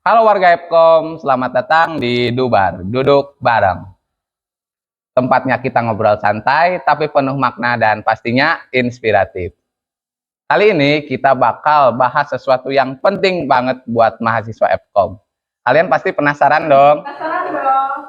Halo warga Epkom, selamat datang di Dubar, duduk bareng. Tempatnya kita ngobrol santai, tapi penuh makna dan pastinya inspiratif. Kali ini kita bakal bahas sesuatu yang penting banget buat mahasiswa Epkom. Kalian pasti penasaran dong? Penasaran dong.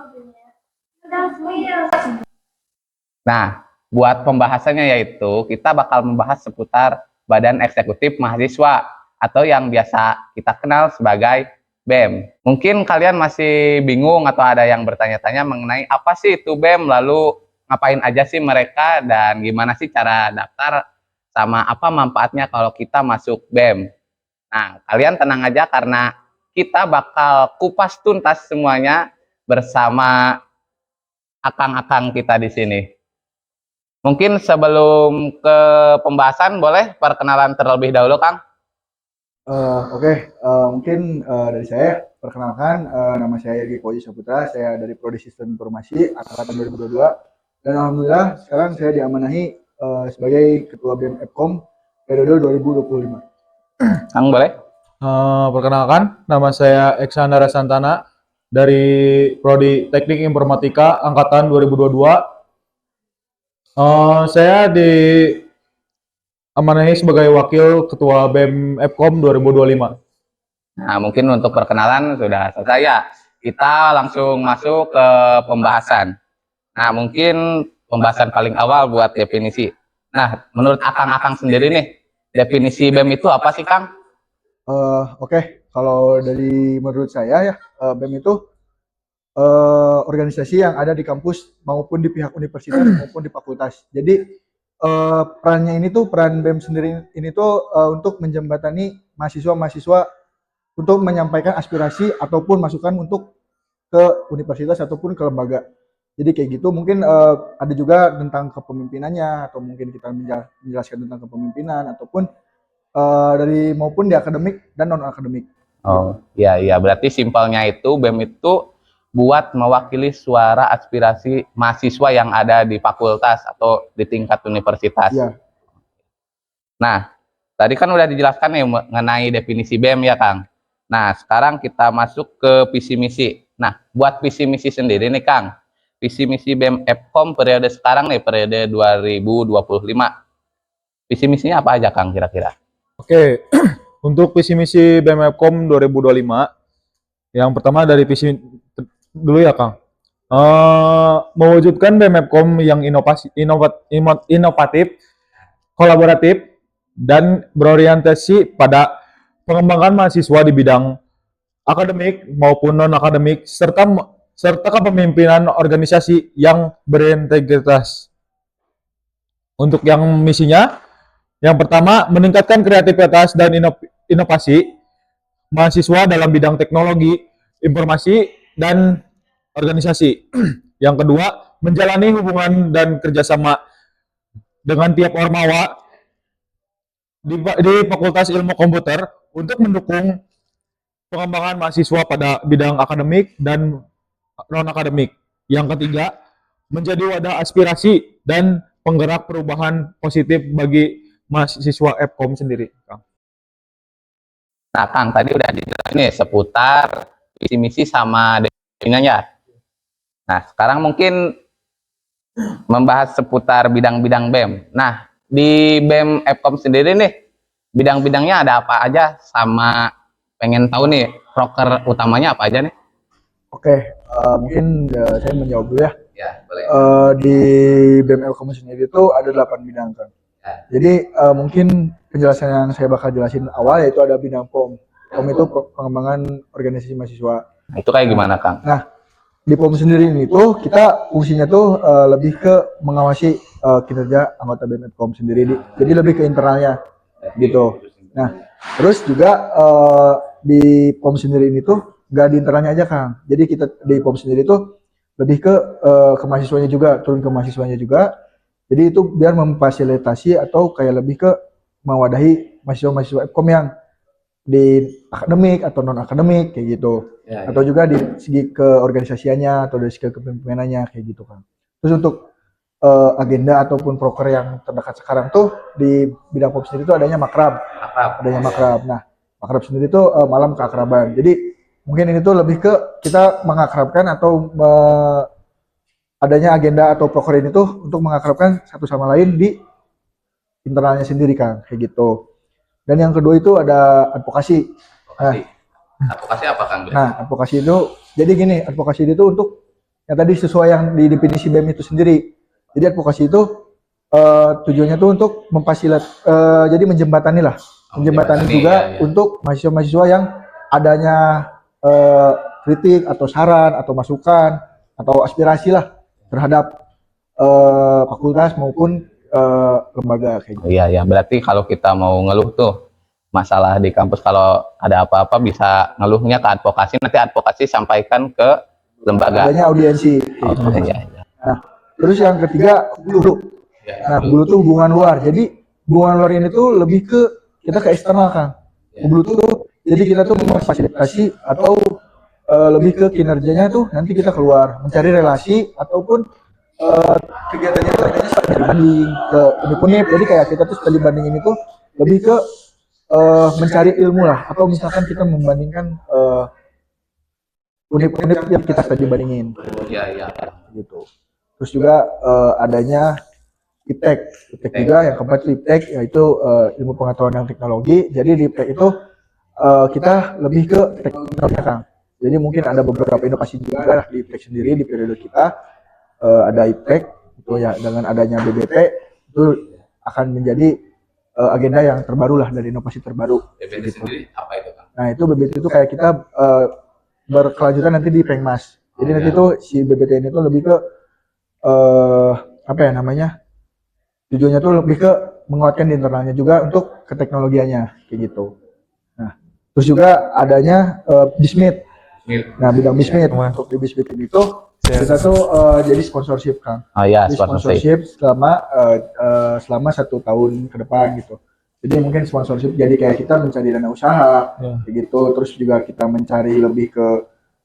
Nah, buat pembahasannya yaitu kita bakal membahas seputar Badan Eksekutif Mahasiswa atau yang biasa kita kenal sebagai BEM. Mungkin kalian masih bingung atau ada yang bertanya-tanya mengenai apa sih itu BEM, lalu ngapain aja sih mereka dan gimana sih cara daftar sama apa manfaatnya kalau kita masuk BEM. Nah, kalian tenang aja karena kita bakal kupas tuntas semuanya bersama akang-akang kita di sini. Mungkin sebelum ke pembahasan boleh perkenalan terlebih dahulu, Kang? Mungkin dari saya perkenalkan, nama saya Yogi Koji Saputra, saya dari Prodi Sistem Informasi angkatan 2022 dan alhamdulillah sekarang saya diamanahi sebagai Ketua BEM Epkom periode 2025. Kang boleh? Perkenalkan, nama saya Eksandara Santana dari Prodi Teknik Informatika angkatan 2022. Saya diamanahi sebagai Wakil Ketua BEM Epkom 2025. Nah, mungkin untuk perkenalan sudah selesai ya. Kita langsung masuk ke pembahasan. Nah, mungkin pembahasan paling awal buat definisi. Nah, menurut akang-akang sendiri nih, definisi BEM itu apa sih, Kang? Kalau dari menurut saya ya, BEM itu organisasi yang ada di kampus maupun di pihak universitas maupun di fakultas. Jadi perannya ini tuh, peran BEM sendiri ini tuh untuk menjembatani mahasiswa-mahasiswa untuk menyampaikan aspirasi ataupun masukan untuk ke universitas ataupun ke lembaga. Jadi kayak gitu. Mungkin ada juga tentang kepemimpinannya, atau mungkin kita menjelaskan tentang kepemimpinan ataupun dari maupun di akademik dan non akademik. Oh iya, berarti simpelnya itu BEM itu buat mewakili suara aspirasi mahasiswa yang ada di fakultas atau di tingkat universitas. Iya. Nah, tadi kan udah dijelaskan nih mengenai definisi BEM ya, Kang. Nah, sekarang kita masuk ke visi misi. Nah, buat visi misi sendiri nih, Kang. Visi misi BEM Epkom periode sekarang nih, periode 2025. Visi misinya apa aja, Kang, kira-kira? Oke, untuk visi misi BEM Epkom 2025, yang pertama dari visi dulu ya, Kang. Mewujudkan BEM Epkom yang inovatif, kolaboratif, dan berorientasi pada pengembangan mahasiswa di bidang akademik maupun non-akademik, serta kepemimpinan organisasi yang berintegritas. Untuk yang misinya, yang pertama, meningkatkan kreativitas dan inovasi mahasiswa dalam bidang teknologi, informasi, dan organisasi. Yang kedua, menjalani hubungan dan kerjasama dengan tiap ormawa di Fakultas Ilmu Komputer untuk mendukung pengembangan mahasiswa pada bidang akademik dan non-akademik. Yang ketiga, menjadi wadah aspirasi dan penggerak perubahan positif bagi mahasiswa Epkom sendiri, Kang. Nah, Kang, tadi udah dijelasin nih seputar visi misi sama definisinya. Nah, sekarang mungkin membahas seputar bidang-bidang BEM. Nah, di BEM Epkom sendiri nih, bidang-bidangnya ada apa aja, sama pengen tahu nih proker utamanya apa aja nih? Mungkin saya menjawab dulu ya. Ya, boleh. Di BEM Epkom sendiri itu ada 8 bidang, kan. Ya. Jadi mungkin penjelasan yang saya bakal jelasin awal yaitu ada bidang POM. POM itu pengembangan organisasi mahasiswa. Nah, itu kayak gimana, Kang? Nah, di POM sendiri ini tuh kita fungsinya tuh lebih ke mengawasi kinerja anggota BEM Epkom sendiri. Jadi lebih ke internalnya gitu. Nah, terus juga di POM sendiri ini tuh gak di internalnya aja, Kang. Jadi kita di POM sendiri tuh lebih ke mahasiswanya juga, turun ke mahasiswanya juga. Jadi itu biar memfasilitasi atau kayak lebih ke mewadahi mahasiswa-mahasiswa Epkom yang di akademik atau non akademik kayak gitu. Ya, atau juga di segi keorganisasiannya atau dari segi kepemimpinannya kayak gitu, kan. Terus untuk agenda ataupun proker yang terdekat sekarang tuh di bidang POM sendiri tuh adanya makrab. Adanya makrab. Nah, makrab sendiri tuh malam keakraban. Jadi mungkin ini tuh lebih ke kita mengakrabkan atau adanya agenda atau proker ini tuh untuk mengakrabkan satu sama lain di internalnya sendiri Kang, kayak gitu. Dan yang kedua itu ada advokasi. Advokasi apa Kang? Nah, advokasi itu jadi gini, advokasi itu untuk yang tadi sesuai yang di definisi BEM itu sendiri. Jadi advokasi itu tujuannya tuh untuk jadi menjembatani lah, menjembatani juga untuk mahasiswa-mahasiswa yang adanya kritik atau saran atau masukan atau aspirasi lah terhadap fakultas maupun lembaga kayak gitu. Iya, berarti kalau kita mau ngeluh tuh masalah di kampus, kalau ada apa-apa bisa ngeluhnya ke advokasi, nanti advokasi sampaikan ke lembaga. Adanya audiensi. Iya. Nah, terus yang ketiga guru. Nah, guru tuh hubungan luar. Jadi hubungan luar ini tuh lebih ke kita ke eksternal Kang. Guru tuh jadi kita tuh memfasilitasi atau lebih ke kinerjanya tuh nanti kita keluar mencari relasi ataupun kegiatannya tuh adanya studi banding ke univ. Jadi kayak kita tuh studi banding ini tuh lebih ke mencari ilmu lah, atau misalkan kita membandingkan univ-univ yang kita studi bandingin. Iya. Gitu. Terus juga adanya IPTEK juga yang keempat itu IPTEK, yaitu ilmu pengetahuan dan teknologi. Jadi di IPTEK itu kita lebih ke teknologi Kang. Jadi mungkin ada beberapa inovasi juga di IPTEK sendiri di periode kita. Ada IPTEK itu ya, dengan adanya BBT itu akan menjadi agenda yang terbaru lah, dari inovasi terbaru. BBT gitu. sendiri apa itu Kang? Nah itu BBT itu kayak kita berkelanjutan nanti di Pengmas. Jadi nanti tuh si BBT ini tuh lebih ke apa ya namanya, tujuannya tuh lebih ke menguatkan di internalnya juga untuk keteknologiannya kayak gitu. Nah terus juga adanya BISMIT. Nah bidang BISMIT, untuk di BISMIT ini tuh kita tuh jadi sponsorship Kang. Oh iya, Jadi sponsorship selama 1 tahun ke depan gitu. Jadi mungkin sponsorship jadi kayak kita mencari dana usaha kayak gitu. Terus juga kita mencari lebih ke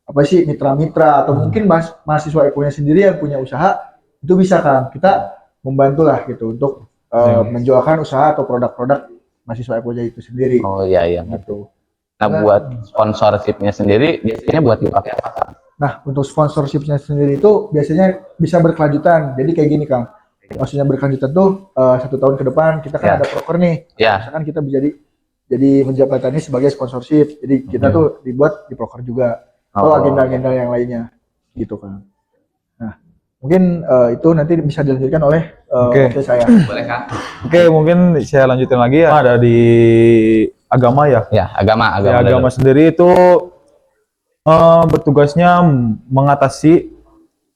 apa sih, mitra-mitra atau mungkin mahasiswa Eko-nya sendiri yang punya usaha, itu bisa Kang kita membantu lah gitu untuk menjualkan usaha atau produk-produk mahasiswa Eko-nya itu sendiri. Oh iya Gitu. Nah, buat sponsorshipnya sendiri biasanya buat dipakai apa Kang? Nah, untuk sponsorshipnya sendiri itu biasanya bisa berkelanjutan. Jadi kayak gini Kang, maksudnya berkelanjutan tuh 1 tahun ke depan kita kan ada proker nih. Misalkan kita jadi menjabatannya sebagai sponsorship. Jadi kita tuh dibuat di proker juga atau agenda-agenda yang lainnya gitu Kang. Nah, mungkin itu nanti bisa dilanjutkan oleh saya. Boleh Kang? Oke, mungkin saya lanjutin lagi ya. Ada di agama ya. Ya, agama Sendiri itu bertugasnya mengatasi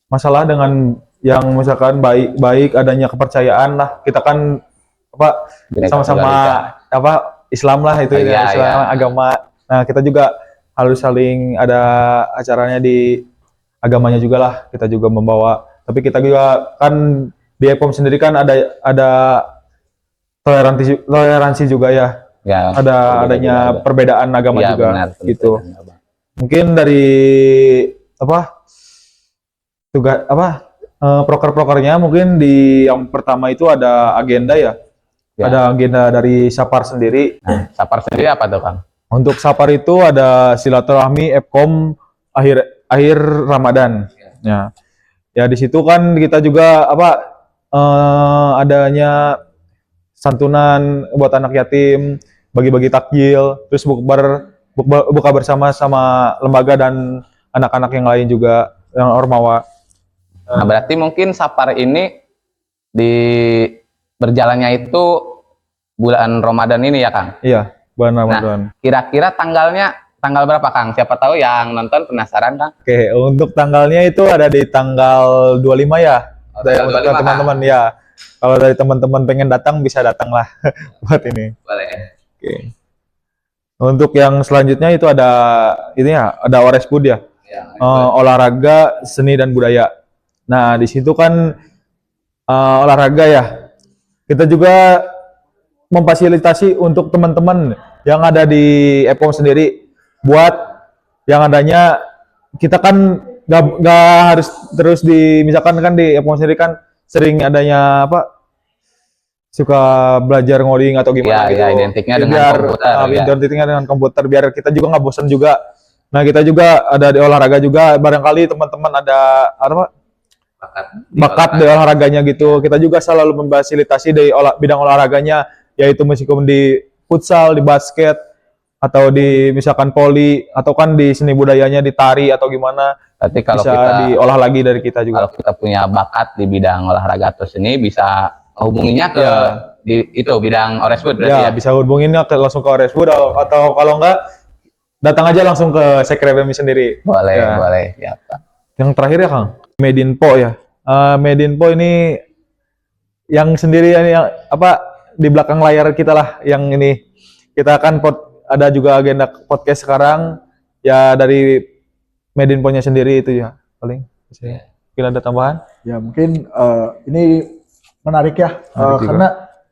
masalah dengan yang misalkan baik adanya kepercayaan lah. Kita kan apa sama-sama apa Islam lah itu ya, Islam agama. Nah, kita juga harus saling ada acaranya di agamanya juga lah. Kita juga membawa. Tapi kita juga kan di EPOM sendiri kan ada toleransi juga ya. Adanya perbedaan agama juga benar, gitu. Mungkin dari tugas proker-prokernya mungkin di yang pertama itu ada agenda ya. Ada agenda dari Sapar sendiri. Nah, Sapar sendiri apa tuh Kang? Untuk Sapar itu ada silaturahmi EPKOM akhir Ramadan. Ya di situ kan kita juga adanya santunan buat anak yatim, bagi-bagi takjil, terus buka bersama sama lembaga dan anak-anak yang lain juga yang ormawa. Nah, berarti mungkin Sapar ini di berjalannya itu bulan Ramadan ini ya Kang? Iya, bulan Ramadan. Nah, kira-kira tanggal berapa Kang? Siapa tahu yang nonton penasaran Kang? Oke, untuk tanggalnya itu ada di tanggal 25 ya. Untuk teman-teman ya. Kalau dari teman-teman pengen datang bisa datang lah buat ini. Boleh. Oke. Untuk yang selanjutnya itu ada ada Oresbud ya. Olahraga, seni dan budaya. Nah, di situ kan olahraga ya. Kita juga memfasilitasi untuk teman-teman yang ada di EPOM sendiri buat yang adanya kita kan nggak harus terus misalkan kan di EPOM sendiri kan sering adanya suka belajar ngoding atau gimana gitu. Identiknya dengan komputer. Identiknya dengan komputer biar kita juga nggak bosan juga. Nah, kita juga ada di olahraga juga, barangkali teman-teman ada apa bakat di olahraganya gitu. Kita juga selalu memfasilitasi di bidang olahraganya, yaitu meskipun di futsal, di basket, atau di misalkan poli, atau kan di seni budayanya di tari atau gimana. Berarti kalau Bisa kita diolah lagi dari kita juga. kalau kita punya bakat di bidang olahraga atau seni, bisa hubunginya ke Ya. di itu bidang Oreswood berarti Ya, ya. bisa hubunginnya langsung ke Oreswood, atau kalau enggak datang aja langsung ke Sekre BEM sendiri. Boleh, Ya. boleh. Ya, Pak. Yang terakhir ya, Kang, Medinpo ya. Medinpo ini yang sendiri yang apa di belakang layar kita lah, yang ini kita kan ada juga agenda podcast sekarang ya dari Medinpo-nya sendiri itu ya paling. Mungkin ada tambahan? Ya mungkin ini menarik ya, Menarik juga. karena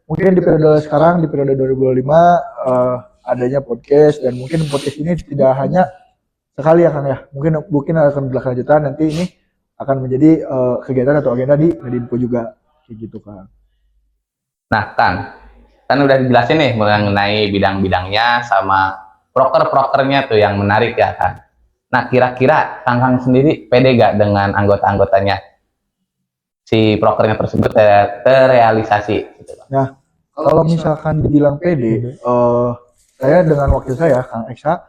mungkin di periode sekarang, di periode 2025 adanya podcast, dan mungkin podcast ini tidak hanya sekali ya Kang ya, mungkin akan berkelanjutan, nanti ini akan menjadi kegiatan atau agenda di Medinpo juga, kayak gitu Kang. Nah, kan udah dijelasin nih mengenai bidang-bidangnya sama proker-prokernya tuh yang menarik ya kan. Nah, kira-kira Kang sendiri pede gak dengan anggota-anggotanya? Si prokernya tersebut terrealisasi gitu. Nah, kalau misalkan dibilang pede, saya dengan wakil saya Kang Eksa,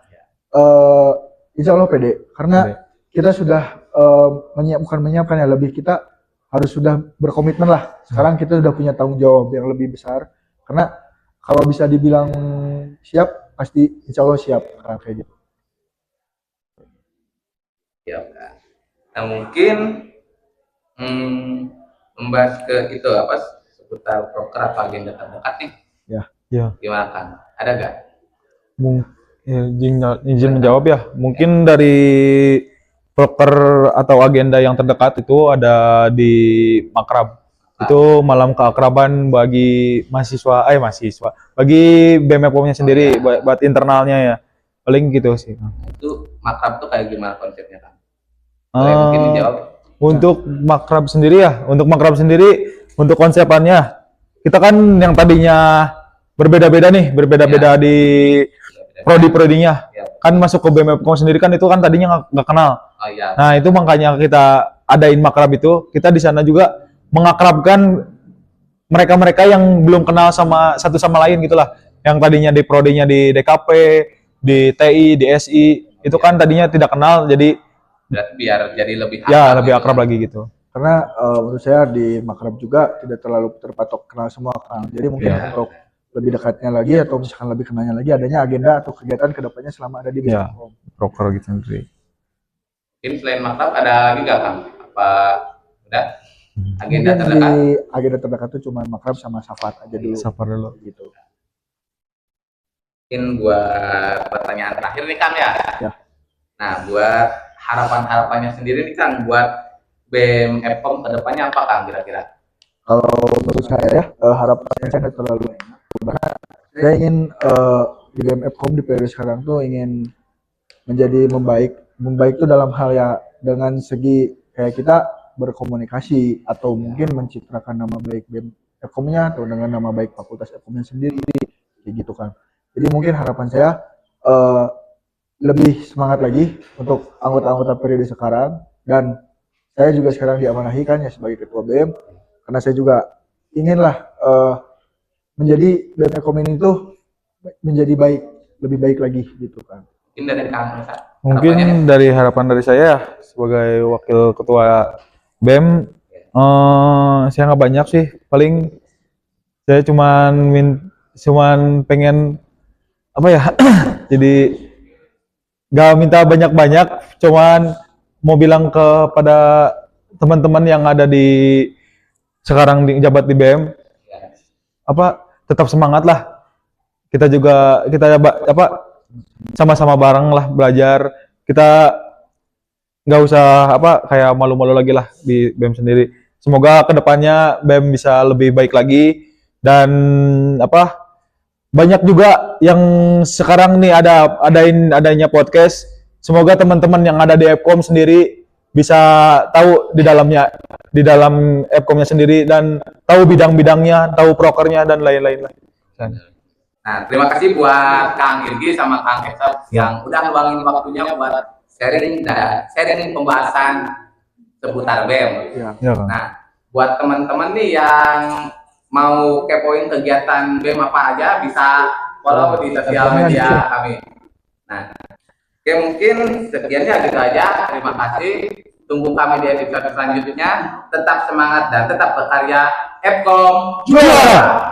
insya Allah pede, karena kita sudah bukan menyiapkan ya, lebih kita harus sudah berkomitmen lah. Sekarang kita sudah punya tanggung jawab yang lebih besar, karena kalau bisa dibilang siap, pasti insya Allah siap, kayak gitu. Ya, nah mungkin membahas ke itu apa seputar proker atau agenda terdekat nih. Ya. Gimana kan? Ada gak? Izin menjawab ya. Mungkin dari proker atau agenda yang terdekat itu ada di Makrab. Itu malam keakraban bagi mahasiswa, bagi BEM-nya sendiri, buat internalnya ya. Paling gitu sih. Itu makrab tuh kayak gimana konsepnya kan? Boleh mungkin dijawab. Untuk Makrab sendiri ya, untuk konsepannya, kita kan yang tadinya berbeda-beda di prodi-prodinya. Ya. Kan masuk ke BEM sendiri kan itu kan tadinya nggak kenal. Oh iya. Nah itu makanya kita adain Makrab itu, kita di sana juga mengakrabkan mereka-mereka yang belum kenal sama satu sama lain gitulah. Yang tadinya di prodinya di DKP, di TI, di SI, itu kan tadinya tidak kenal, jadi Biar jadi lebih lebih gitu akrab kan. lagi gitu. Karena menurut saya di Makrab juga tidak terlalu terpatok kenal semua Kang. Jadi mungkin Ya. untuk lebih dekatnya lagi atau misalkan lebih kenalnya lagi, adanya agenda atau kegiatan kedepannya selama ada di Ya. BEM. Proker gitu sendiri. Mungkin selain makrab ada lagi gak Kang? Apa udah agenda Mungkin terdekat? di agenda terdekat itu cuma Makrab sama Safat aja dulu. Safar dulu. Gitu. Mungkin buat pertanyaan terakhir nih Kang ya. Ya. Nah, buat harapan-harapannya sendiri nih Kang buat BEM Epom ke depannya apa Kang kira-kira? Kalau menurut saya ya, harapan saya tidak terlalu banyak. Saya ingin di BEM Epcom di periode sekarang tuh ingin menjadi membaik tuh dalam hal ya, dengan segi kayak kita berkomunikasi atau mungkin mencitrakan nama baik BEM Epcom-nya atau dengan nama baik fakultas Epcom-nya sendiri, kayak gitu kan. Jadi mungkin harapan saya lebih semangat lagi untuk anggota-anggota periode sekarang, dan saya juga sekarang diamanahi kan ya sebagai ketua BEM, karena saya juga inginlah menjadi BEM Epcom ini tuh menjadi lebih baik lagi gitu kan. Mungkin dari Kang Esa, Mungkin harapannya? dari harapan dari saya sebagai wakil ketua BEM, saya nggak banyak sih, paling saya cuman pengen apa ya, jadi nggak minta banyak-banyak, cuman mau bilang kepada teman-teman yang ada di sekarang di jabat di BEM, apa tetap semangat lah. Kita sama-sama bareng lah belajar. Kita nggak usah kayak malu-malu lagi lah di BEM sendiri. Semoga kedepannya BEM bisa lebih baik lagi, dan banyak juga yang sekarang nih adanya podcast. Semoga teman-teman yang ada di Epcom sendiri bisa tahu di dalam Epcom-nya sendiri, dan tahu bidang-bidangnya, tahu prokernya dan lain-lain lah. Nah, terima kasih buat Kang Irgi sama Kang Esap yang udah luangin waktunya buat sharing pembahasan seputar BEM. Ya. Ya, Kang. Nah, buat teman-teman nih yang mau kepoin kegiatan BEM apa aja bisa follow di sosial media kami. Nah, oke mungkin sekian ya gitu aja. Terima kasih. Tunggu kami di episode selanjutnya. Tetap semangat dan tetap berkarya. Epcom Juara!